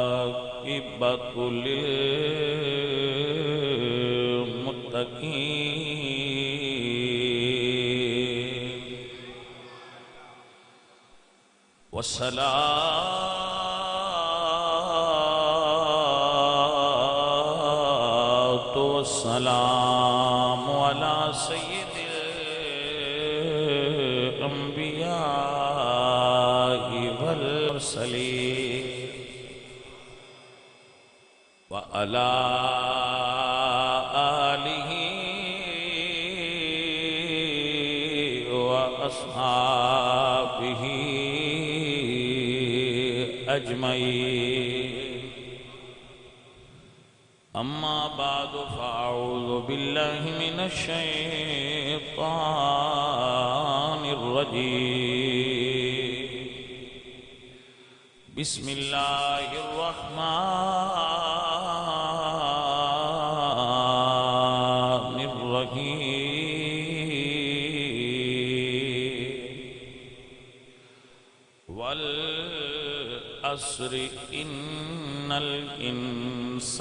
والعاقبة للمتقين والصلاة والسلام على سيد الأنبياء والمرسلين وعلى آله وأصحابه أجمعين أما بعد فأعوذ بالله من الشيطان الرجيم بسم الله الرحمن الرحيم والعصر إن الإنسان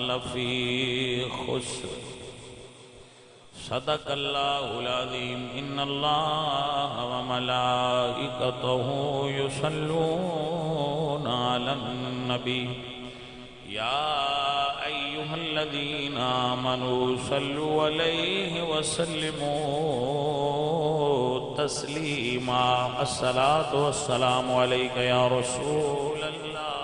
لفي خسر صدق الله العظيم إن الله وملائكته يصلون على النبي يا أيها الذين آمنوا صلوا عليه وسلموا تسليما الصلاة والسلام عليك يا رسول الله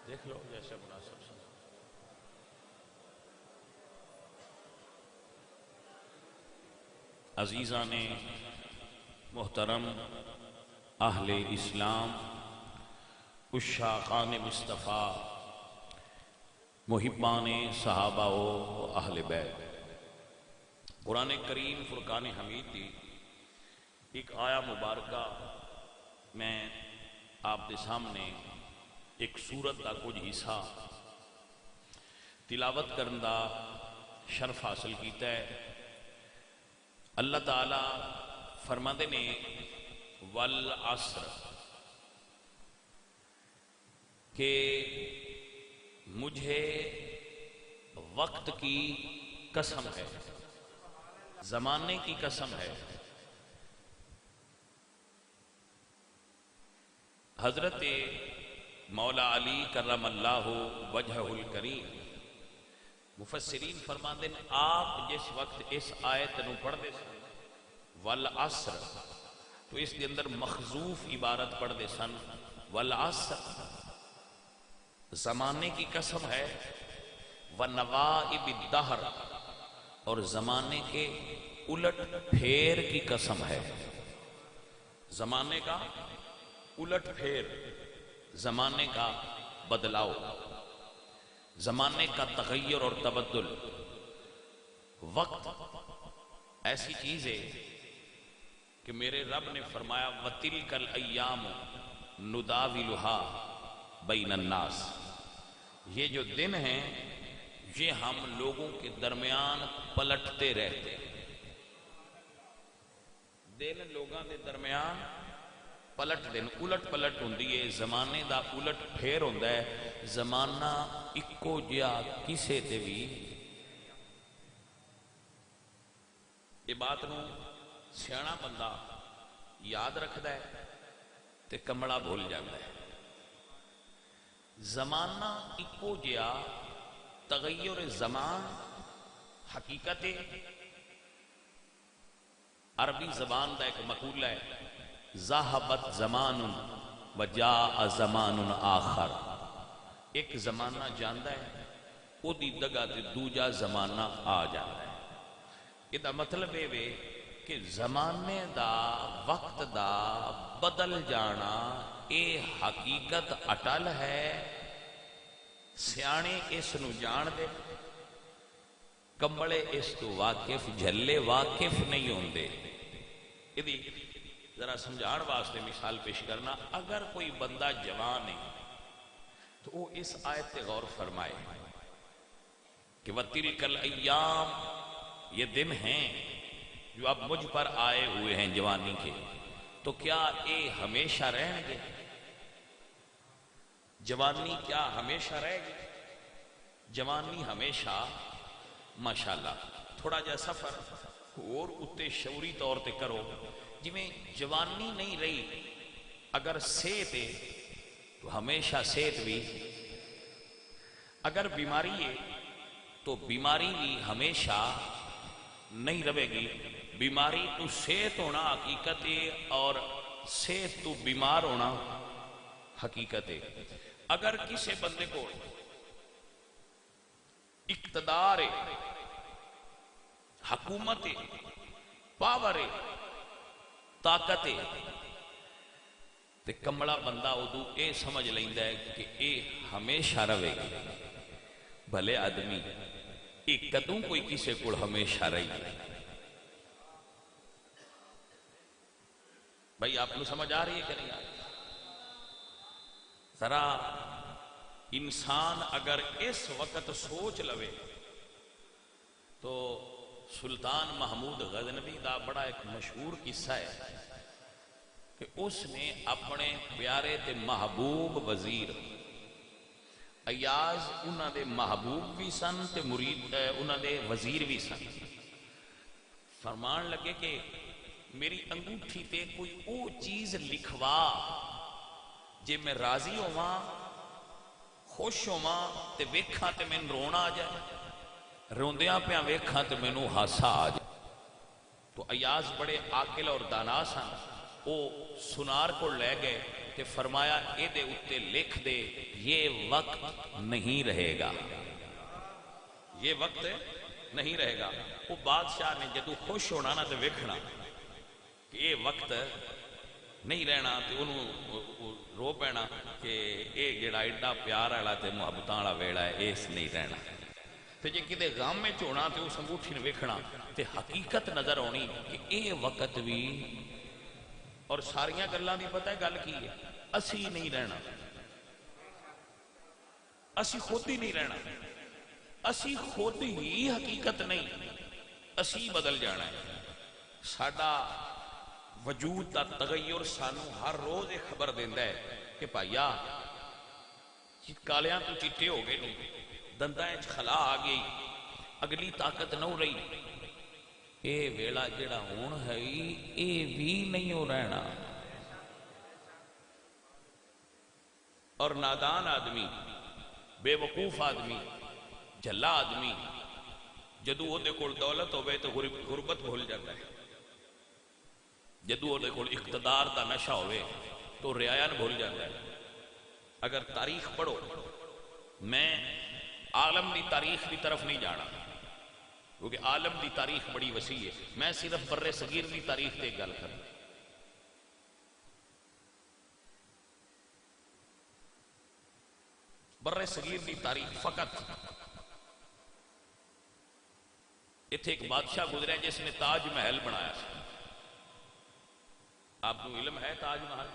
دیکھ لو جیسے مناسب سمجھو عزیزان محترم اہل اسلام عشاقان مصطفیٰ محبان صحابہ و اہل بیت قرآن کریم فرقان حمید دی ایک آیا مبارکہ میں آپ دے سامنے ایک سورت دا کچھ حصہ تلاوت کرن دا شرف حاصل کیتا ہے اللہ تعالی فرماندے نے والعصر کہ مجھے وقت کی قسم ہے زمانے کی قسم ہے حضرت مولا علی کرم اللہ وجہہ الکریم مفسرین فرماندے ہیں آپ جس وقت اس آیت نو پڑھ دے سن والعصر تو اس کے اندر مخذوف عبارت پڑھ دے سن والعصر زمانے کی قسم ہے ونوائب الدہر اور زمانے کے الٹ پھیر کی قسم ہے زمانے کا الٹ پھیر زمانے کا بدلاؤ زمانے کا تغیر اور تبدل وقت ایسی چیز ہے کہ میرے رب نے فرمایا وَتِلْكَ الْأَيَّامُ نُدَاوِلُهَا بَيْنَ النَّاسِ یہ جو دن ہیں یہ ہم لوگوں کے درمیان پلٹتے رہتے دن لوگاں دے درمیان پلٹ دن الٹ پلٹ ہوندی ہے زمانے دا الٹ پھیر ہوندا ہے زمانہ اکو جیا کسے تے بھی یہ بات نو سیاںا بندہ یاد رکھدا ہے تے کمڑا بھول جاتا ہے زمانہ اکو جیا تغیر زمان حقیقت عربی زبان دا ایک مقولہ ہے ذہبت زمان وجاء زمان آخر ایک زمانہ جاندہ ہے او دی دگا تے دوجا زمانہ آ جاندہ ہے یہ دا مطلب ہے کہ زمانے دا وقت دا بدل جانا اے حقیقت اٹل ہے سیانے اس نو جان دے کمبلے اس تو واقف جھلے واقف نہیں ہوندے یہ ذرا سمجھان واسطے مثال پیش کرنا، اگر کوئی بندہ جوان ہے تو وہ اس آیت پہ غور فرمائے کہ وَتِلْكَ الْأَيَّامِ، یہ دن ہیں جو اب مجھ پر آئے ہوئے ہیں جوانی کے، تو کیا یہ ہمیشہ رہیں گے؟ جوانی کیا ہمیشہ رہے گی؟ جوانی ہمیشہ ماشاءاللہ تھوڑا جا سفر اور اتے شعوری طور تے کرو، جی میں جوانی نہیں رہی، اگر صحت ہے تو ہمیشہ صحت بھی، اگر بیماری ہے تو بیماری بھی ہمیشہ نہیں رہے گی۔ بیماری تو صحت ہونا حقیقت ہے اور صحت تو بیمار ہونا حقیقت ہے۔ اگر کسی بندے کو اقتدار ہے، حکومت ہے، پاور ہے، طاقت ہے، تو کملا بندہ ادو اے سمجھ لیندہ ہے کہ اے ہمیشہ رہے گا۔ بھلے آدمی اے کدوں کوئی کسی کو ہمیشہ رہی ہے؟ بھائی آپ کو سمجھ آ رہی ہے کہ نہیں آ رہی؟ ذرا انسان اگر اس وقت سوچ لوے تو سلطان محمود غزنوی دا بڑا ایک مشہور قصہ ہے کہ اس نے اپنے پیارے تے محبوب وزیر ایاز انہاں دے محبوب بھی سن تے مرید انہاں دے وزیر بھی سن، فرمان لگے کہ میری انگوٹھی تے کوئی او چیز لکھوا جے میں راضی ہواں، خوش ہواں تے ویکھاں تے میں رونا آ جائے، روندیاں پیاں ویکھاں تے مینوں ہاسا آ جائے۔ تو ایاز بڑے عاقل اور دانا سن، وہ سنار کو لے گئے تے فرمایا اے دے اتے لکھ دے یہ وقت نہیں رہے گا، یہ وقت نہیں رہے گا۔ وہ بادشاہ نے جدو خوش ہونا نا تے ویکھنا کہ یہ وقت نہیں رہنا تے انہوں رو پینا کہ اے جڑا ایڈا پیار والا تے محبتاں والا ویڑا ہے اس نہیں رہنا۔ تے جے کدے غم میں ہونا تے اس انگوٹھی نے ویکھنا تے حقیقت نظر آنی کہ اے وقت بھی، اور ساریاں گلاں دی پتہ ہے گل کی ہے، اسی نہیں رہنا، اسی خود ہی نہیں رہنا، اسی خود ہی حقیقت نہیں، اسی بدل جانا ہے۔ ساڈا وجود دا تغیر سانو ہر روز ایک خبر دیندا ہے کہ بھائیا کالیاں تو چٹے ہو گئے نہیں، دنداں وچ خلا آ گئی، اگلی طاقت نہ رہی، اے ویلا جڑا ہون ہے اے بھی نہیں ہو رہنا۔ اور نادان آدمی، بے وقوف آدمی، جھلا آدمی جدو وہ دے کول دولت ہوئے تو غربت بھول جاتا ہے، جدو وہ دے کول اقتدار دا نشہ ہوئے تو رعایت بھول جاتا ہے۔ اگر تاریخ پڑھو، میں عالم دی تاریخ دی طرف نہیں جانا کیونکہ عالم دی تاریخ بڑی وسیع ہے، میں صرف بر صغیر دی تاریخ تے گل کروں۔ بر صغیر دی تاریخ فقط اتھے ایک بادشاہ گزرا جس نے تاج محل بنایا سی۔ آپ کو علم ہے تاج محل؟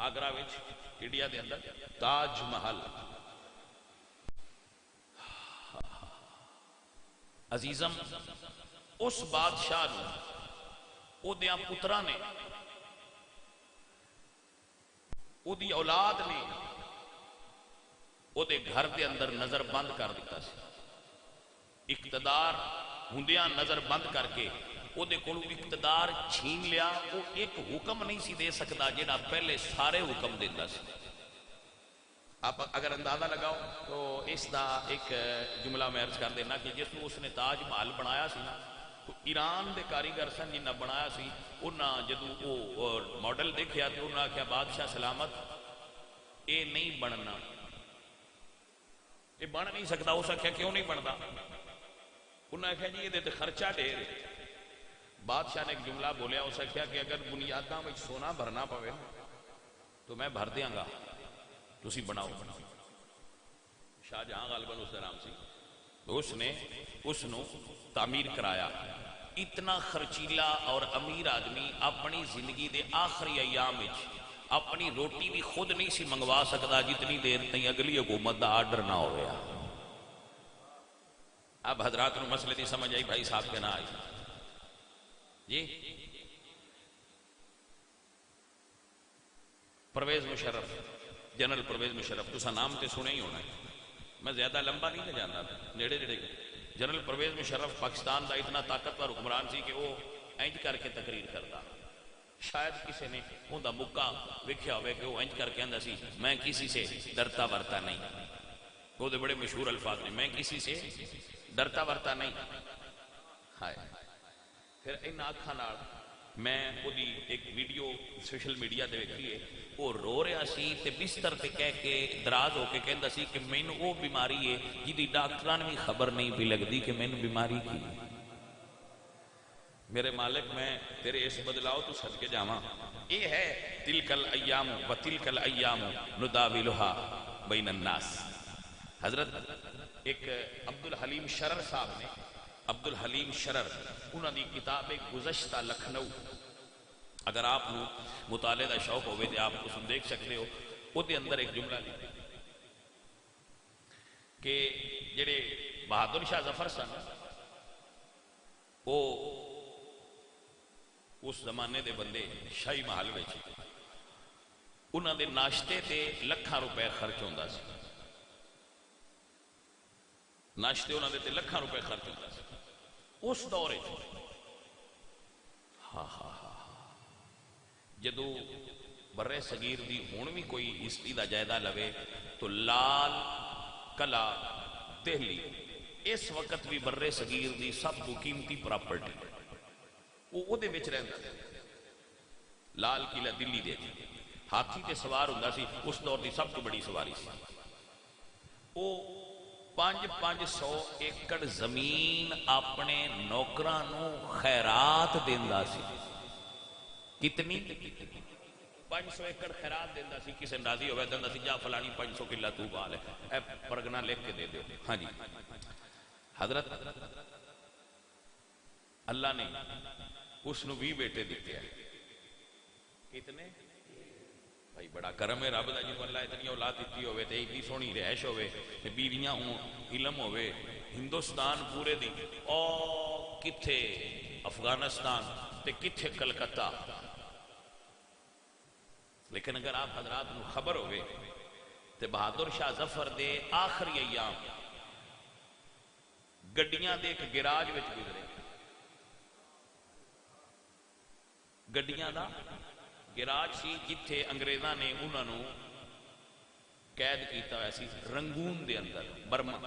آگرہ وچ انڈیا دے اندر تاج محل، عزیزم اس بادشاہ نے او دیاں پترا نے او دی اولاد نے او دے گھر دے اندر نظر بند کر دیتا سی، اقتدار ہوندیاں نظر بند کر کے او دے کولو اقتدار چھین لیا۔ وہ ایک حکم نہیں سی دے سکتا جڑا پہلے سارے حکم دیتا سی۔ آپ اگر اندازہ لگاؤ تو اس دا ایک جملہ میں عرض کر دینا کہ جس اس نے تاج محل بنایا سی نا تو ایران دے کاریگر سن جنہ بنایا سی، انہاں جدو وہ ماڈل دیکھیا تو انہاں کیا بادشاہ سلامت اے نہیں بننا، یہ بن نہیں سکتا۔ ہو سکیا کیوں نہیں بنتا؟ انہوں نے کہا جی یہ دیتے خرچہ ڈھیر۔ بادشاہ نے ایک جملہ بولیا، ہو سکیا کہ اگر بنیاداں میں سونا بھرنا پوے تو میں بھر دیاں گا، تسی بناؤ۔ شاہ جہاں غالباً اس درام سی تو اس نے اس نو تعمیر کرایا، اتنا خرچیلا اور امیر آدمی اپنی زندگی دے آخری ایام وچ اپنی روٹی بھی خود نہیں سی منگوا سکتا جتنی دیر تھی اگلی حکومت دا آرڈر نہ ہو گیا. اب حضرات نو مسئلے دی سمجھ آئی بھائی صاحب کے نہ آئی جی. پرویز مشرف، جنرل پرویز مشرف، تسا نام تے سنے ہی ہونا ہے، میں زیادہ لمبا نہیں نہ جانا، نیڑے نیڑے. جنرل پرویز مشرف پاکستان دا اتنا طاقتور حکمران سی کہ وہ انج کر کے تقریر کرتا. شاید کسی نے ان دا مکہ ویکھیا ہوئے کہ وہ انج کر کے اندر سی میں کسی سے ڈرتا ورتا نہیں. وہ دے بڑے مشہور الفاظ نے، میں کسی سے ڈرتا ورتا نہیں. ہائے پھر ان آنکھاں نال میں وہ ایک ویڈیو سوشل میڈیا تے ویکھی ہے، وہ رو رہا سی تے بستر تے کہہ کے دراز ہو کے کہندا سی کہ مینوں وہ بیماری ہے جدی ڈاکٹراں بھی خبر نہیں بھی لگدی کہ مینوں بیماری کی. میرے مالک میں تیرے اس بدلاؤ تو صدقے جاواں. یہ ہے تلک الایام و تلک الایام نداولها بین الناس. حضرت ایک عبدالحلیم شرر صاحب نے، عبدالحلیم شرر، انہوں دی کتاب گزشتہ لکھنؤ، اگر آپ کو مطالعے دا شوق ہوئے تو آپ اس دیکھ سکتے ہو. وہ دے اندر ایک جملہ لکھا کہ جڑے بہادر شاہ ظفر سن وہ اس زمانے دے بندے شاہی محل وچ انہوں دے ناشتے تے لکھاں روپے خرچ ہوندا سی. ناشتے انہوں دے لکھاں روپے خرچ ہوتا سی اس دورے. ہاں ہاں ہاں جدو برے صغیر دی ہون بھی کوئی ہسٹری دا جائدہ لوے تو لال قلعہ دہلی اس وقت بھی برے صغیر دی سب تو قیمتی پراپرٹی وہ دے وچ رہندا. لال قلعہ دلی دے ہاتھی تے سوار ہوندا سی، اس دور دی سب تو بڑی سواری سی. وہ 500 ایکڑ زمین اپنے نوکرانوں خیرات دیندا سی. کتنی؟ 500 ایکڑ خیرات دیندا سی. کسی راضی ہوئے دیندا سی جا فلانی 500 کلہ تو بال ہے، اے پرگنا لکھ کے دے دیو. ہاں جی حضرت اللہ نے اس نو 20 بیٹے دیتے ہیں. کتنے؟ بھائی بڑا کرم ہے رب دا جنوں اللہ اتنی اولاد دیتی ہوئے تے اتنی سونی رہائش ہوئے تے بیویاں ہوں علم ہوئے. ہندوستان پورے دی او کتھے افغانستان تے کتھے کلکتہ. لیکن اگر آپ حضرات نو خبر ہوئے تے بہادر شاہ ظفر دے آخری ایام گڈیاں دے ایک گراج وچ گزرے. گڈیاں دا گراج سی جتھے انگریزاں نے انہوں نے قید کیتا ہوا سی. رنگون دے اندر، برما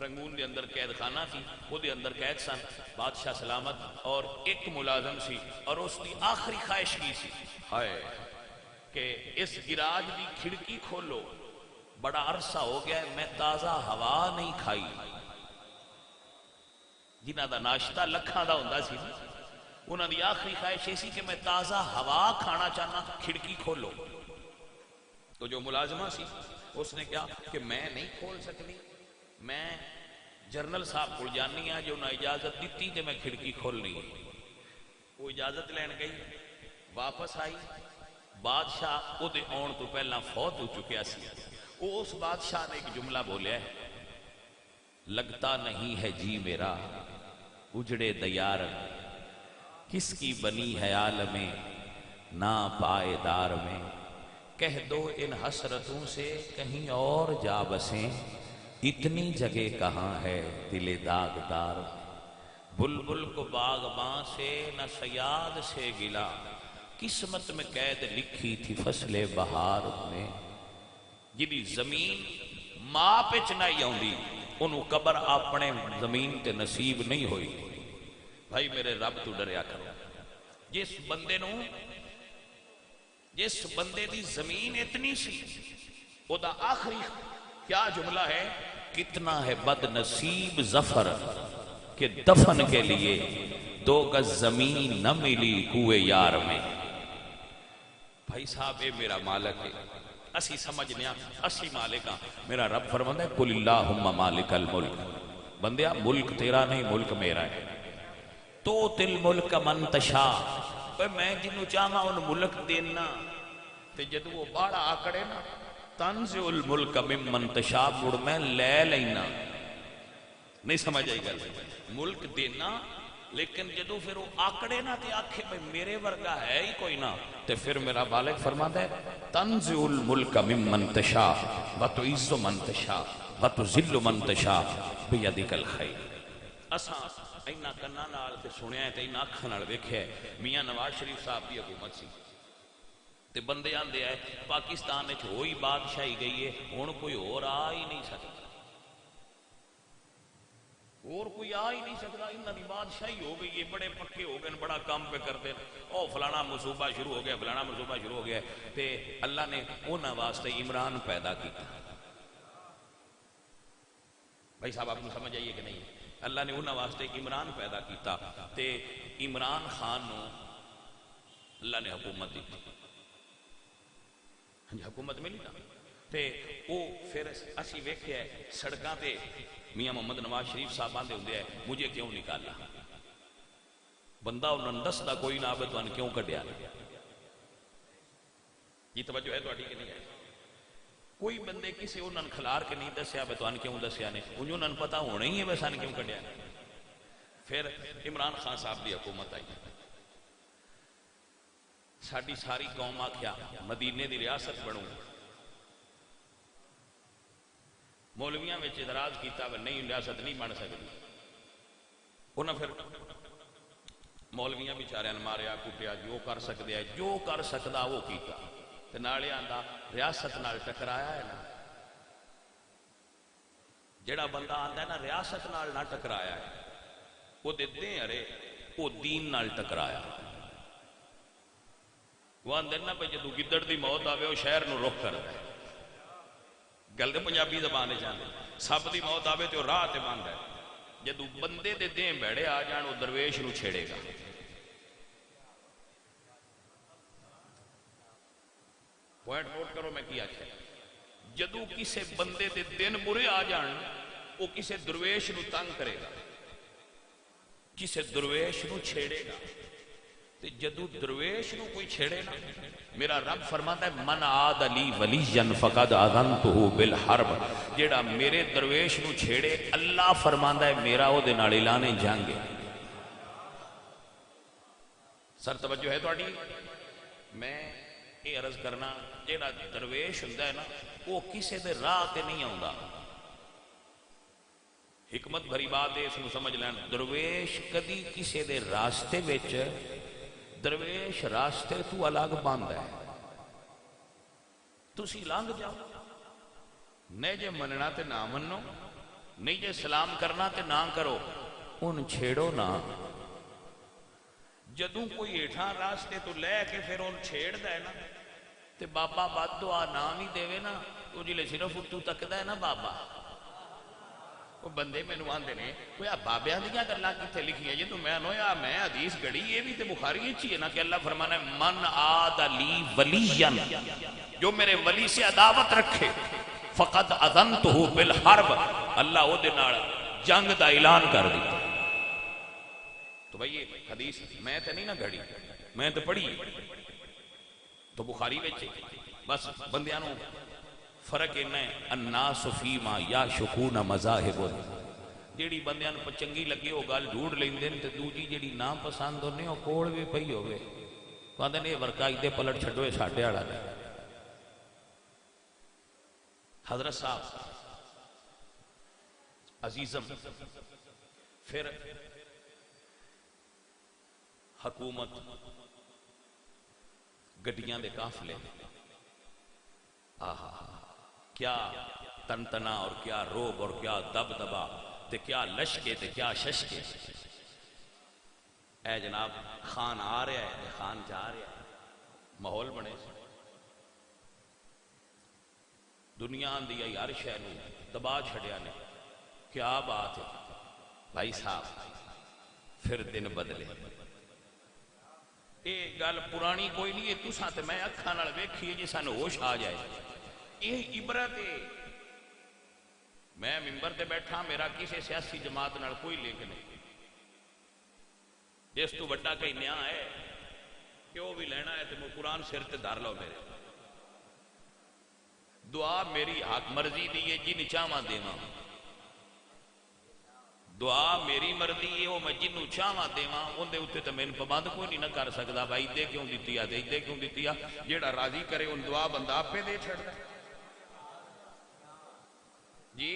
رنگون دے اندر قید خانہ سی، وہ دے اندر قید سن بادشاہ سلامت اور ایک ملازم سی. اور اس دی آخری خواہش کی سی ہائے کہ اس گراج دی کھڑکی کھولو، بڑا عرصہ ہو گیا ہے میں تازہ ہوا نہیں کھائی. جنہ دا ناشتہ لکھاں دا ہوندا سی، انہوں دی آخری خواہش ایسی کہ میں تازہ ہوا کھانا چاہنا، کھڑکی کھولو. تو جو ملازمہ سی اس نے کہا کہ میں نہیں کھول سکتی، میں جرنل صاحب کو جانی ہے جو انہیں اجازت دیتی کہ میں کھڑکی کھولنی. وہ اجازت لین گئی، واپس آئی. بادشاہ وہ دے آن تو پہلا فوت ہو چکیا سی. وہ اس بادشاہ نے ایک جملہ بولیا ہے، لگتا نہیں ہے جی میرا اجڑے دیار کس کی بنی ہے عالم نا پائیدار میں. کہہ دو ان حسرتوں سے کہیں اور جا بسیں، اتنی جگہ کہاں ہے دل داغدار. بلبل کو باغباں سے نہ صیاد سے گلا، قسمت میں قید لکھی تھی فصل بہار میں. جدی زمین ماں پچ نہیں آؤندی انہوں قبر اپنے زمین تے نصیب نہیں ہوئی. بھائی میرے رب تو ڈریا کرو. جس بندے دی زمین اتنی سی وہ دا آخری کیا جملہ ہے، کتنا ہے بد نصیب ظفر کہ دفن کے لیے 2 گز زمین نہ ملی کوئے یار میں. بھائی صاحب اے میرا مالک ہے، اسی سمجھنیا اسی مالک ہاں. میرا رب فرماتا ہے قل اللہم مالک الملک. بندیا ملک تیرا نہیں ملک میرا ہے. توتی الملک من تشاء، میں جنوں چاہاں ان ملک دینا، تے جدو وہ باڑا آکڑے نا تنزع الملک ممن تشاء، مڑ میں لے لینا۔ نہیں سمجھ آئی گل؟ ملک دینا لیکن جدو پھر وہ آکڑے نا تے آکھے بھئی میرے ورگا ہے ہی کوئی نہ، تے پھر میرا بالغ فرماتا ہے تنزع الملک ممن تشاء وتعز من تشاء وتذل من تشاء بیدک الخیر۔ اساں اینا کناں نال تے سنیا ہے تے اینا اکھاں نال ویکھیا ہے، میاں نواز شریف صاحب دی حکومت سی تے بندے آندے آئے پاکستان وچ ہوئی بادشاہی گئی ہے، ہن کوئی اور آ ہی نہیں سکتا، اور کوئی آ ہی نہیں سکتا، انہاں دی بادشاہی ہو گئی ہے، بڑے پکے ہو گئے، بڑا کام پہ کرتے او فلانا منصوبہ شروع ہو گیا، فلانا منصوبہ شروع ہو گیا، تے اللہ نے انہاں واسطے عمران پیدا کیتا۔ بھائی صاحب آپ کو سمجھ آئیے کہ نہیں؟ اللہ نے انہاں واسطے عمران پیدا کیتا، تے عمران خان نو اللہ نے حکومت دی، حکومت ملی نا، تے او پھر اسی ویکھیا ہے سڑکاں تے میاں محمد نواز شریف صاحب آندے ہوندے ہیں مجھے کیوں نکالا، بندہ انہوں دستا کوئی نہ آبے تو ان کیوں کڈیا، یہ توجہ ہے تو اٹھی کہ نہیں ہے؟ کوئی بندے کسی انہوں نے کھلار کے نہیں دسیا بے تو ان کیوں دسیا نے، انہوں نے پتا ہونا ہی ہے بس ان کیوں کڈیا۔ پھر عمران خان صاحب دی حکومت آئی، ساڑی ساری قوم آکھیا مدینے دی ریاست بنوں، مولویاں میں اعتراض کیتا وہ نہیں ریاست نہیں بن سکتی، انہاں پھر مولویاں بیچارے ماریا کٹیا جو کر سکتے ہیں جو کر سکتا وہ کیتا، تے نالے آندا ریاست نال ٹکرایا ہے نا، جڑا بندہ آندا ہے نا ریاست نال نہ ٹکرایا ہے وہ دے ارے وہ دین نال ٹکرایا، وہ آندے نا پہ جدو گدڑ دی موت آوے وہ شہر نو رخ کردا ہے، گل دے پنجابی زبان جانے سب دی موت آوے تو راہ تے بند ہے، جدو بندے دے دیں بیڑے آ جان وہ درویش نو چھیڑے گا۔ پوائنٹ نوٹ کرو میں کیا کیا، جدو کسے بندے دے دن برے آ جان وہ کسے درویش نو تنگ کرے گا، کسے درویش نو چھیڑے گا، تے جدو درویش نو کوئی چھیڑے نا میرا رب فرماتا ہے من عاد لی ولیًا فقد آذنتہ بالحرب، جیڑا میرے درویش نو چھیڑے اللہ فرماتا ہے میرا او دے نال اعلان جنگ ہے۔ سر توجہ ہے تو اٹھی؟ میں یہ عرض کرنا جیڑا درویش ہوندا ہے نا وہ کسے دے راہ تے نہیں آوندا، حکمت بھری بات ہے اس نو سمجھ لین، درویش کدی کسے دے راستے وچ، درویش راستے تو الگ بند ہے، تسی لنگ جاؤ، نہیں جے مننا تے نہ منو، نہیں جے سلام کرنا تے نہ کرو، ان چھیڑو نہ، جدوں کوئی ایٹھاں راستے تو لے کے پھر ان چھیڑ دے نا تے بابا بد دعا نام ہی دے نا، تو جلے صرف تو تکدا ہے نا بابا، وہ بندے میں نو آندے نے کوئی بابیاں دیاں گلاں کتھے لکھی ہیں جی تو میں نویا میں حدیث گڑی یہ بھی تے بخاری چاہیے نا کہ اللہ فرمانا ہے من عاد لی ولیًا، جو میرے ولی سے عداوت رکھے فقد اذنتہ بالحرب، اللہ او دے نال جنگ دا اعلان کر دی۔ تو بھئی یہ حدیث میں تے نہیں نہ گھڑی میں تے پڑھی تو بخاری وچ، بس بندیاں نو فرق انہیں الناس فیما یا شکون مذاہب، جیڑی بندیاں نو چنگی لگی وہ گل ڈھونڈ لیندے تے دوجی جیڑی نا پسند ہونے وہ کوڑ بھی پئی ہوئے، کہندے نے ورکائی دے پلٹ چھڈوے ساڈے والا نے۔ حضرت صاحب عزیزم پھر حکومت گڈیاں دے قافلے، آہا کیا تنتنا اور کیا روب اور کیا دبدبا تے کیا لشکے تے کیا ششکے، اے جناب خان آ رہا ہے تے خان جا رہا ہے، ماحول بنے دنیا آندی آئی ہر شے نو دبا چھڑیا نے، کیا بات ہے بھائی صاحب، پھر دن بدلے، یہ گل پرانی کوئی نہیں ہے، تساں تے میں اکھاں نال ویکھی جی سانو ہوش آ جائے، یہ عبرت ہے۔ میں ممبر تے بیٹھا، میرا کسی سیاسی جماعت نال کوئی لنک نہیں، اس تو بڑا کئی نیا ہے کہ وہ بھی لینا ہے تو میں قرآن سر تے دھر لو میرے دعا میری حق مرضی دی ہے جن چاہواں دیواں دعا میری مرضی ہے وہ میں جنوں چاہواں دیواں اون دے اوتے تے میں پابند کوئی نہیں نہ کر سکدا بھائی دے کیوں دتی ہے دے کیوں دتی ہے جیڑا راضی کرے ان دعا بندہ آپے دے چھڑدا جی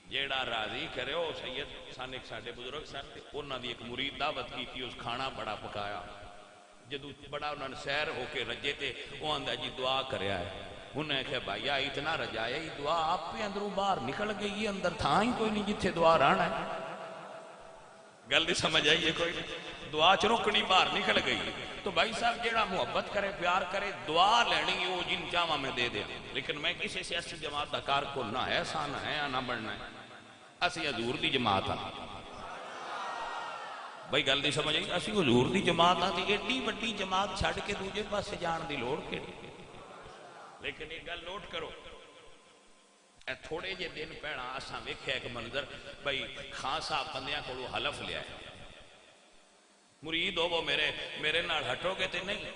جیڑا راضی کرے وہ سید سن ایک ساڈے بزرگ سن تے انہاں دی ایک مرید دعوت کیتی اس کھانا بڑا پکایا جدو بڑا انہوں نے سیر ہو کے رجے تے وہ آندا جی دعا کریا ہے انہوں نے کہا بھائی اتنا رجایا ہی دعا آپ پہ اندروں باہر نکل گئی اندر تھا ہی کوئی نہیں جتھے دعا رہنا ہے گل نہیں سمجھ آئیے کوئی دعا چ رکنی باہر نکل گئی تو بھائی صاحب جیڑا محبت کرے پیار کرے دعا لینی وہ جن چاہواں میں دے دے لیکن میں کسی سیاسی جماعت دا کارکن نہ ہے سا نہ ہے نہ بننا ہے اسی حضور دی جماعت ہاں بھائی گل نہیں سمجھ آئی اسی حضور دی جماعت ہاں تے ایڈی وڈی جماعت چھڈ کے دوجے پاسے جان دی لوڑ کیڑی لیکن ایک گل نوٹ کرو تھوڑے جے دن پہنا اساں ویکھیا ایک منظر بھائی خان صاحب بندیاں کولوں حلف لیا ہے مرید ہو میرے نال ہٹو گے تے نہیں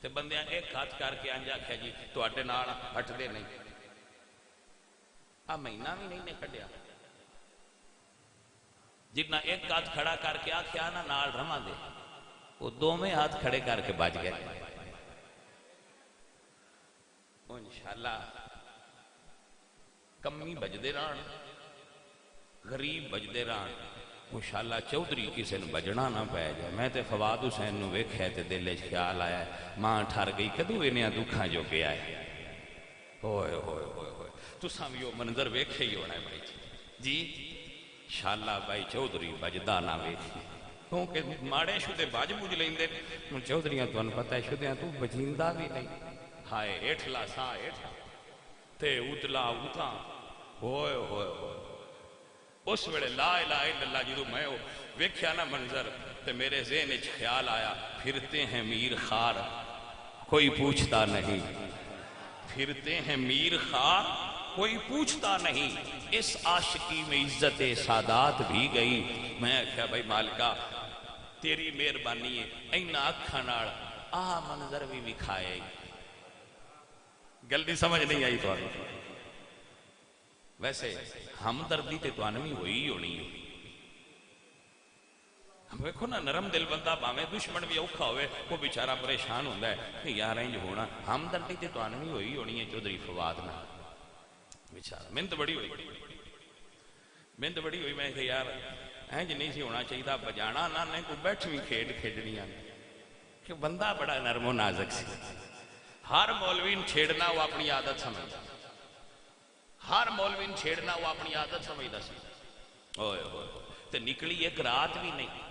تے بندیاں ایک ہاتھ کر کے انج آکھیا جی تواڈے نال ہٹدے نہیں مہینہ بھی نہیں نے کڈیا جتنا ایک ہاتھ کھڑا کر کے آکھیا نا نال رواں دے وہ دوویں ہاتھ کھڑے کر کے بچ گئے انشاءاللہ کمی بجدے رہن غریب بجدے رہن انشاءاللہ چودھری کسی نے بجنا نہ پہ جائے میں تے فواد حسین نو ویکھیا تے دل وچ خیال آیا ماں ٹھر گئی کدو انہاں دکھاں جو پیا ہے ہوئے ہوئے ہوئے ہوئے تساں وی او منظر ویکھے ہی ہونا ہے بھائی جی انشاءاللہ بھائی چودھری بجدا نہ ویکھی کیونکہ ماڑے شدے بج بج لیندے چودھریاں تانوں پتہ ہے شدیاں تو بجیندا بھی نہیں ہائے ایٹھلا سا ایٹھا تے اتلا اتلا ہوئے ہوئے ہوئے اس ویلے لا الہ الا اللہ جدو میں ویکھیا نا منظر تے میرے ذہن وچ خیال آیا پھرتے ہیں میر خار کوئی پوچھتا نہیں پھرتے ہیں میر خار کوئی پوچھتا نہیں اس عاشقی میں عزت سادات بھی گئی میں کہا بھائی مالکہ تیری مہربانی ہے اینا اکھاں نال منظر بھی وکھائے گل نہیں سمجھ نہیں آئی تو ویسے ہمدردی تے توانوی ہوئی ہونی ہے ہم دیکھو نا نرم دل بندہ باویں دشمن بھی اوکھا ہوئے وہ بیچارہ پریشان ہوتا ہے کہ یار انج ہونا ہمدردی تے توانوی ہوئی ہونی ہے چودھری فواد نہ بیچارہ محنت بڑی ہوئی میں کہ یار انج نہیں سی ہونا چاہیے بجانا نہ نہیں کوئی بیٹھ بھی کھیڈنی کہ بندہ بڑا نرم و نازک سی ہر مولوین چھیڑنا وہ اپنی عادت سمجھتا ہر مولوین چھیڑنا وہ اپنی عادت سمجھتا سی اوئے ہوئے تو نکلی ایک رات بھی نہیں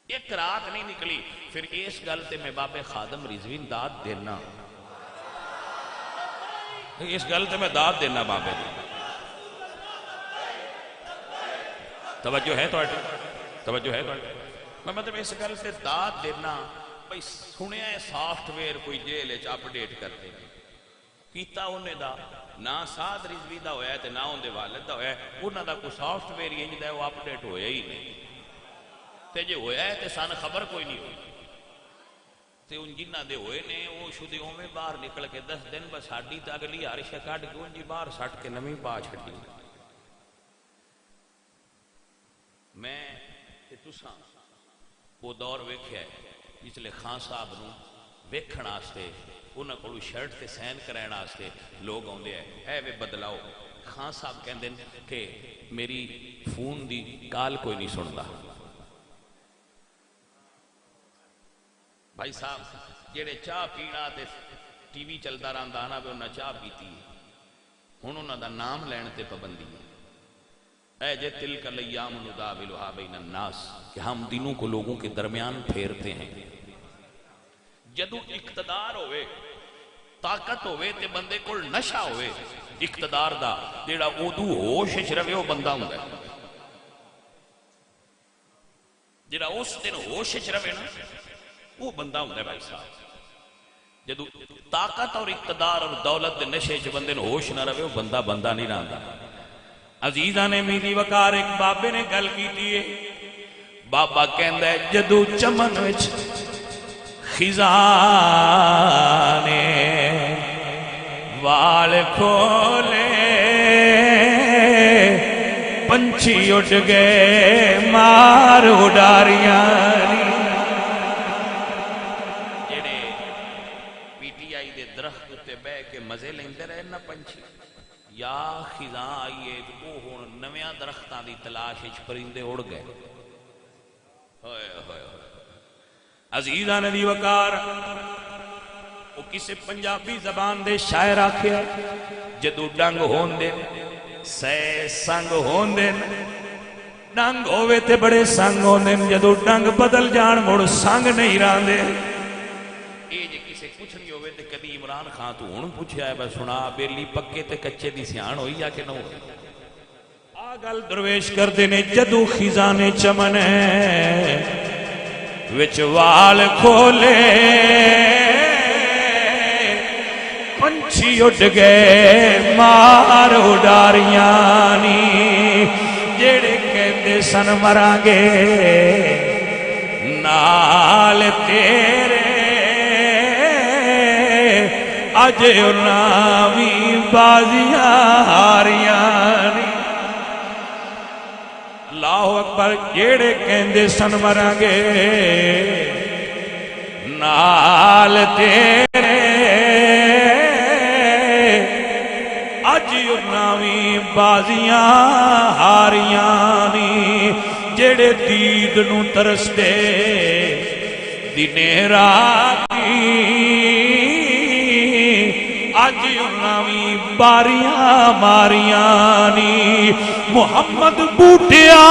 ایک رات نہیں نکلی پھر اس گل تے میں باب خادم رضوی داد دینا اس گل تے میں داد دینا بابے دی توجہ ہے توجہ ہے میں مطلب اس گل تے داد دینا بھئی سنیا ہے سافٹ ویئر کوئی جیل اچ اپڈیٹ کرتے کیتا انہیں دا نہ سعد رضوی دا ہویا ہے تے نہ ان دے والد دا ہویا ہے انہاں دا کوئی سافٹ ویئر یہ نہیں دا ہے وہ اپڈیٹ ہویا ہی نہیں تے جے ہویا ہے تے سان خبر کوئی نہیں ہوئی تے ان جنہ دے ہوئے نے وہ شدیوں میں باہر نکل کے 10 دن بس ہاڈی تے اگلی ہارشہ کاٹ کے ان جی باہر سٹ کے نمی پا چھٹی میں تے تساں وہ دور ویکھیا ہے جس لئے خان صاحب نو ویکھن آستے انہاں کو شرٹ تے سین کرائن آستے لوگ ہوندے ہیں اے وے بدلاؤ خان صاحب کہندے ہیں کہ میری فون دی کال کوئی نہیں سندا بھائی صاحب جیڑے چاہ پینا تے ٹی وی چلدا رہندا نا بھی انہاں چاہ پیتی ہن انہاں دا نام لین تے پابندی اے جے تلک الایام نداولھا بین الناس کہ ہم دنوں کو لوگوں کے درمیان پھیرتے ہیں جدو اقتدار ہوئے طاقت ہوئے تے بندے کو نشہ ہوئے اقتدار دا جیڑا اودو ہوش وچ رہے وہ بندہ ہوندا ہے جیڑا اس دن ہوش وچ رہے نا وہ بندہ ہوندا ہے بھائی صاحب جدو طاقت اور اقتدار اور دولت دے نشے وچ بندے نو ہوش نہ رہے وہ بندہ نہیں رہندا عزیزاں نے میری وقار ایک بابے نے گل کیتی ہے بابا کہندا ہے جدو چمن وچ خزاں نے وال کھولے پنچھی اٹھ گئے مار اڈاریاں جڑے پی ٹی آئی دے درخت تے بہ کے مزے لیندے رہے نا پنچھی یا خزاں آئیے تو وہ ہن نویاں درختاں دی تلاش وچ پرندے اڑ گئے ہوئے ہوئے عزیزاں دی وقار وہ کسے پنجابی زبان دے شاعر آکھیا جدو ڈنگ ہوندے سہ سنگ ہوندے ڈنگ ہوئے تے بڑے سنگ ہوندے جدو ڈنگ بدل جان مڑ سنگ نہیں راندے اے جے کسے کچھ نہیں ہوئے تے کدی عمران خان تو ہن پوچھیا ہے بس سنا بیلی پکے تے کچے دی سیان ہوئی یا کہ نہ ہوئی آگل درویش کر دینے جدو خزانے چمن وچ وال کھولے پنچھی اٹھ گئے مار اڈاریاں نی جڑے کہندے سن مران گے نال تیرے اج انہاں وی بازیاں ہاریاں نی اللہ اکبر جڑے کہندے سن مران گے نال تیرے اج اناوی بازیاں ہاریاں نی جڑے دید نو ترستے دنے راتی اج اناوی باریاں ماریاں نی محمد بوٹیا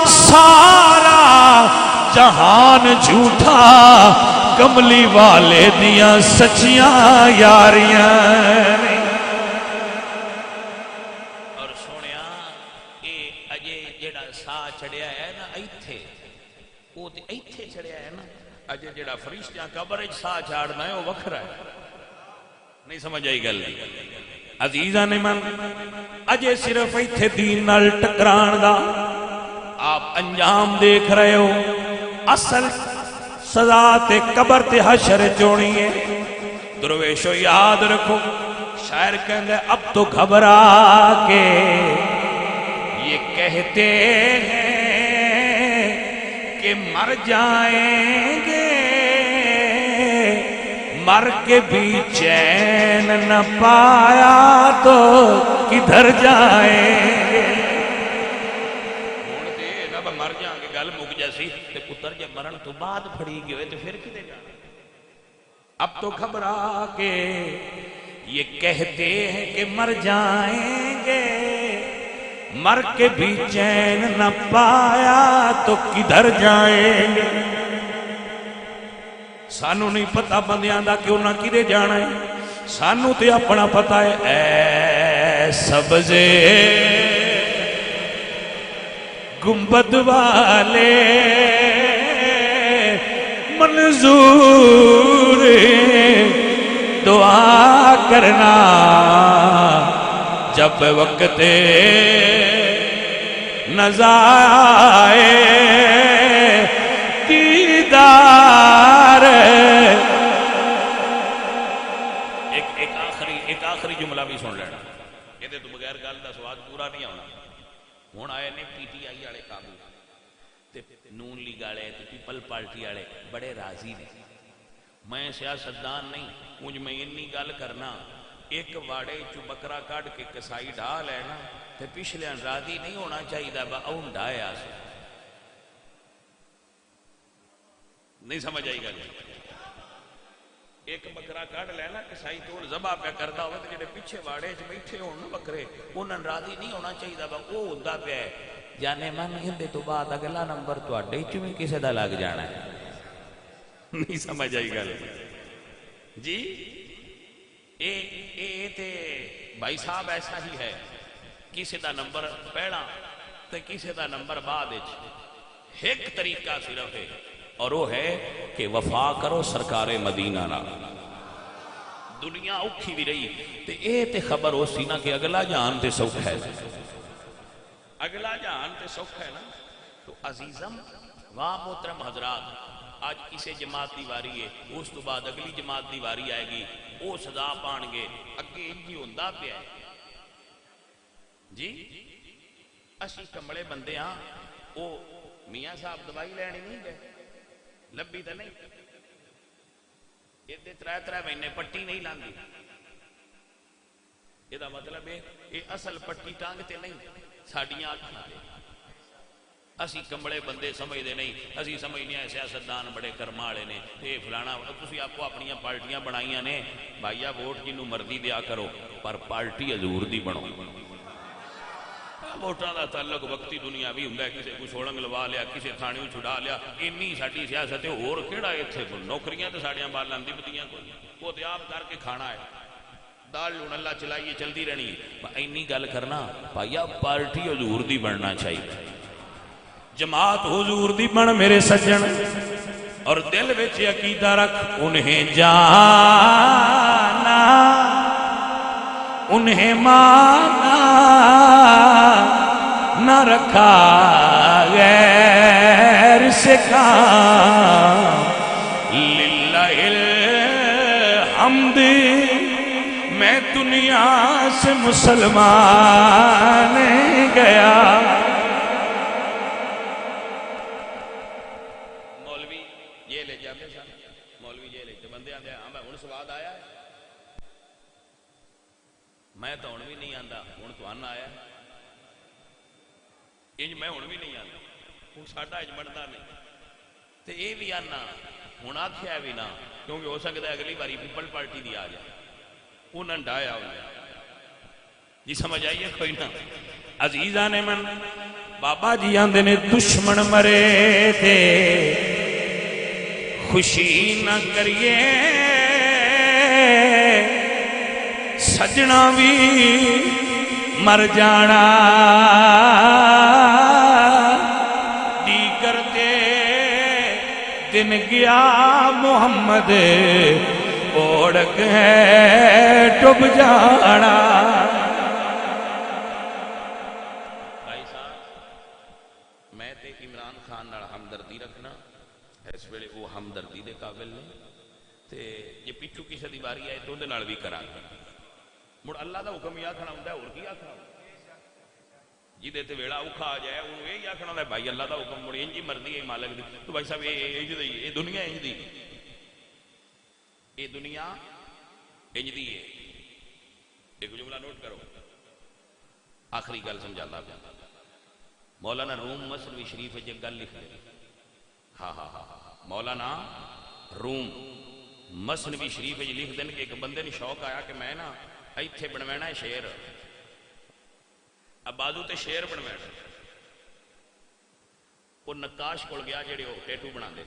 سارا جہان جھوٹا کملی والے دیاں سچیاں یاریاں اور سونیا اے اجے جڑا سا چڑھیا ہے نا ایتھے وہ تے ایتھے چڑھیا ہے نا اجے جڑا فرشتیاں قبر وچ سا چاڑنا ہے وہ وکھرا ہے نہیں سمجھ آئی گل عزیزاں نے من اجے صرف ایتھے دین نال ٹکران دا آپ انجام دیکھ رہے ہو اصل سزا تے قبر تے حشر چونی ہے درویشو یاد رکھو شاعر کہندے اب تو گھبرا کے یہ کہتے ہیں کہ مر جائیں گے مر کے بھی چین نہ پایا تو کدھر جائیں گے مر جائیں گے گل مک جیسی تے پتر جے مرن تو بعد پھڑی گئے تو پھر کدے جانا اب تو گھبرا کے یہ کہتے ہیں کہ مر جائیں گے مر کے بھی چین نہ پایا تو کدھر جائیں گے سانو نہیں پتا بندیاں دا کہ انہاں کدے جانا ہے سانو تے اپنا پتا ہے اے سبزے گنبد والے منظور دعا کرنا جب وقت نظائے دیدار ایک آخری جملہ بھی سن لینا یہ تو بغیر گل دا سواد پورا نہیں آنا ہوں آئے نے پی ٹی آئی والے قابو تے نون لیگ والے تے پیپل پارٹی والے بڑے راضی نے میں سیاستدان نہیں مجھ میں انی گل کرنا ایک واڑے چو بکرا کٹ کے کسائی ڈھا لینا تے پچھلے راضی نہیں ہونا چاہیے با اون ڈھایا سے نہیں سمجھ آئی گل ایک بکرا کٹ لینا کسائی توڑ ذبح پہ کرتا ہوئے تو جڑے پیچھے واڑے چ بیٹھے ہون بکرے انہاں راضی نہیں ہونا چاہیے با او ہوندا پیا ہے جانے من ہندے تو بعد اگلا نمبر تواڈے چ وی کسے دا لگ جانا ہے نہیں سمجھ آئی گل جی اے تے بھائی صاحب ایسا ہی ہے کسی دا نمبر پہلا تے کسی دا نمبر بعد وچ ایک طریقہ صرف ہے اور وہ ہے کہ وفا کرو سرکار مدینہ نا دنیا اوکھی بھی رہی تے اے تے خبر ہو سی نا کہ اگلا جہان تے سوکھ ہے اگلا جہان تے سوکھ ہے نا تو عزیزم واہ محترم حضرات، اج کسی جماعت دی واری ہے، اس تو بعد اگلی جماعت دی واری آئے گی، وہ سزا پان گے، اگے انجی ہوندا پیا ہے جی۔ اسی کملے بندے ہاں، وہ میاں صاحب دوائی لینی نہیں گئے، لبھی تو نہیں، یہ 3 مہینے پٹی نہیں لاندی، یہ مطلب ہے یہ اصل پٹی ٹانگ تے نہیں، ساڈیاں اکھاں تے۔ اسی کمبڑے بندے سمجھتے نہیں، اسی سمجھنے ہیں سیاستدان بڑے کرم والے نے، یہ فلانا، تسی آپ کو اپنی پارٹیاں بنائیاں نے، بھائیا ووٹ جنوں مرضی دیا کرو پر پارٹی حضور دی بنو۔ ووٹاں دا تعلق وقتی دنیاوی ہوندا ہے، کسے کو سولنگ لوا لیا، کسے تھانے چھڑا لیا، اینی ساڈی سیاست ہے، ہور کیڑا ایتھے نوکریاں تے ساڈیاں بال لاندی پتیاں کوئی، وہ تے آپ کر کے کھانا ہے، دال لون اللہ چلائیے چلتی رہنی ہے۔ اینی گل کرنا بھائیا پارٹی حضور دی بننا چاہیے، جماعت حضور دی بن میرے سجن، اور دل وچ عقیدہ رکھ، انہیں جانا انہیں مانا نہ رکھا غیر سے کام، للہ الحمد میں دنیا سے مسلمان گیا۔ مولوی یہ لے جاتے سن، مولوی یہ لے بندے آتے ہاں میں ہوں سواد آیا ہے، میں تو ہوں بھی نہیں آتا، ہوں تو آنا آیا انج، میں ہوں بھی نہیں آتا، ہوں ساڈا اج بنتا نہیں، تو یہ بھی آنا ہوں آخیا بھی نہ، کیونکہ ہو سکتا ہے اگلی باری پیپل پارٹی دی آ جائے، انہوں ڈایا ہو جائے جی، سمجھ آئیے کوئی نہ۔ عزیزان من بابا جی آندے نے دشمن مرے تھے خوشی نہ کریے، سجنا بھی مر جانا، دیگر دے دن گیا محمد اوڑک ہے ڈب جانا۔ بھائی صاحب میں تے عمران خان نال ہمدردی رکھنا، اس ویلے وہ ہمدردی دے قابل نہیں، تے یہ پچھو کسی دی واری آئے تو دے نال بھی کرا گا، مڑ اللہ دا حکم یہ آکھنا ہوندا ہے، اور کی آکھنا ہوندا ہے؟ جی دے تے ویڑا اوکھا آ جائے انہوں یہ آکھنا ہوندا ہے بھائی اللہ دا حکم مڑ انجی مرضی ہے مالک دی، تو بھائی صاحب یہ دنیا انج دی، یہ دنیا انج دی ہے۔ ایک جملہ نوٹ کرو، آخری گل سمجھاتا پیا، مولانا روم مثنوی شریف ایک گل لکھ دے، ہاں ہاں ہاں مولانا روم مثنوی شریف لکھ دیں کہ ایک بندے نے شوق آیا کہ میں نا ایتھے بنوانا ہے شیر، اب بازو تے شیر بنوانا، وہ نقاش کول گیا جڑے وہ ٹیٹو بنا دے،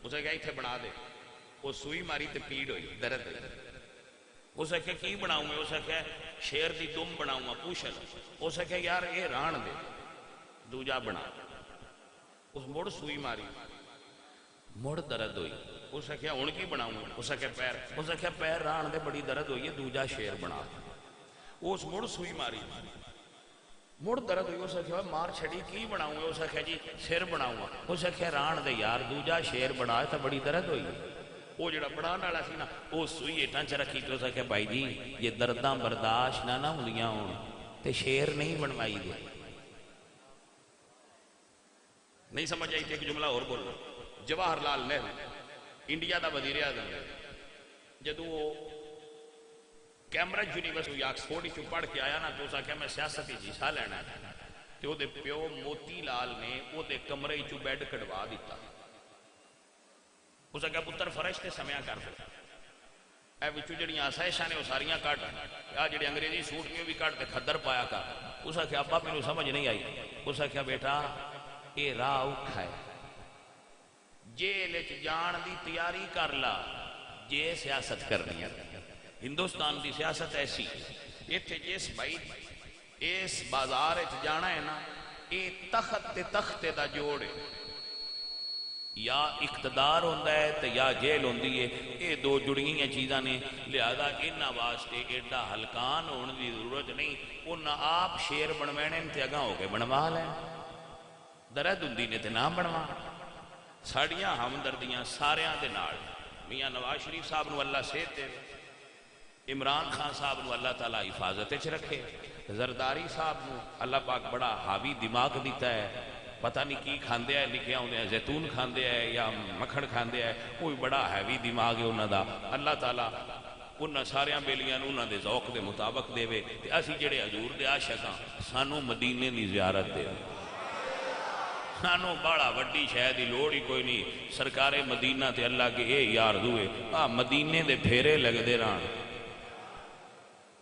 اسے کہا ایتھے بنا دے، وہ سوئی ماری تے پیڑ ہوئی درد ہوئی، اسے کہا کی بناؤں میں، اسے کہا شیر دی دم بناؤں گا پوچھل، اسے کہا یار اے ران دے دوجا بنا، اس مڑ سوئی ماری مڑ درد ہوئی، اسے کہا ان کی بناؤں گا، اسے کہا پیر، اسے کہا پیر ران دے بڑی درد ہوئی ہے دوجا شیر بنا، اس مڑ سوئی ماری مڑ درد ہوئی، اسے کہا مار چھڑی کی بناؤں گا، اسے کہا جی سر بناؤں گا، اسے کہا ران دے یار دوجا شیر بنا ہے تو بڑی درد ہوئی ہے، وہ جڑا بڑھانا والا سی نا وہ سوئی ایٹاں چ رکھی، تو اسے کہا بھائی جی یہ درداں برداشت نہ ہوندیاں ہون تے شیر نہیں بنوائی دے، نہیں سمجھ آئی تھی۔ ایک جملہ اور بولو، جواہر لال نہرو انڈیا دا وزیر اعظم ہے، جدو وہ کیمبرج یونیورسٹی آکسفورڈ چوں پڑھ کے آیا نا تو اسا کہ میں سیاست وچ حصہ لینا ہے، تے او دے پیو موتی لال نے او دے کمرے چوں بیڈ کڈوا دیتا، اسا کہ پتر فرش تے سمیا کر دے، اے وچوں جڑیاں آسائشاں نے او ساریاں کٹ، آ جڑے انگریزی سوٹ نے بھی کٹ تے کھدر پایا کر، اسا کہ ابا مینوں سمجھ نہیں آئی، اسا کہ بیٹا اے راہ اوکھا ہے، جیل وچ جان دی تیاری کر لا جے سیاست کرنی ہے، ہندوستان دی سیاست ایسی، ایتھے جس بھائی اس بازار وچ جانا ہے نا، اے تخت تے تختے دا جوڑ ہے، یا اقتدار ہوندہ ہے تے یا جیل ہوندی ہے، اے دو جڑیاں چیزاں نے، لہذا انہاں واسطے ایڈا ہلکان ہونے دی ضرورت نہیں، انہاں آپ شیر بنوانے تے اگاں ہو کے بنوا لیں، درد ہوندی نے تے نہ بنوا، ساڑیاں ہمدردیاں ساریاں دے نال۔ میاں نواز شریف صاحب نو اللہ صحت دے، عمران خان صاحب نو اللہ تعالیٰ حفاظت چ رکھے، زرداری صاحب نو اللہ پاک بڑا حاوی دماغ دیتا ہے، پتہ نہیں کی کھاندے ہے، لکھیا ہوندے ہیں زیتون کھاندے ہے یا مکھن کھاندے ہے، کوئی بڑا ہیوی دماغ ہے انہاں دا، اللہ تعالیٰ انہاں ساریاں بیلیاں نو انہاں دے ذوق دے مطابق دے وے، تے اسی جڑے حضور دے عاشق ہاں سانو مدینے دی زیارت دے، سانو بڑا وڈی شے دی لوڑ ہی کوئی نہیں، سرکار مدینہ تے اللہ کے اے یار دوئے مدینے دے پھیرے لگ دے رہن،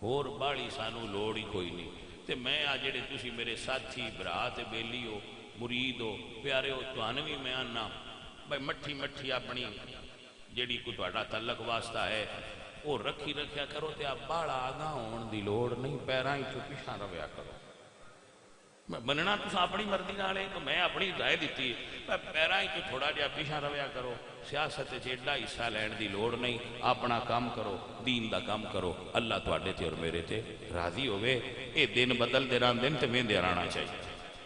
اور باڑی سانو لوڑ ہی کوئی نہیں۔ تے میں آ جڑے تسی میرے ساتھی برا تے بیلی ہو، مرید ہو، پیارے ہو، توانے بھی میں آنا بھائی مٹھی مٹھی اپنی جڑی کوئی تہاڈا تعلق واسطہ ہے وہ رکھی رکھیا کرو، تے آپ باڑا آگاہ ہون دی لوڑ نہیں، پیراں چوں پیچھے رویا کرو۔ مننا تو اپنی مرضی نال ہے تو میں اپنی رائے دیتی ہے، پیراں چوں تھوڑا جہا پیچھے رویا کرو، سیاست ایڈا حصہ لین دی لوڑ نہیں، اپنا کام کرو، دین دا کام کرو، اللہ تواڈے تے اور میرے تے راضی ہوئے۔ اے دن بدل دے رہن دن تے ویندے رہنا چاہیے۔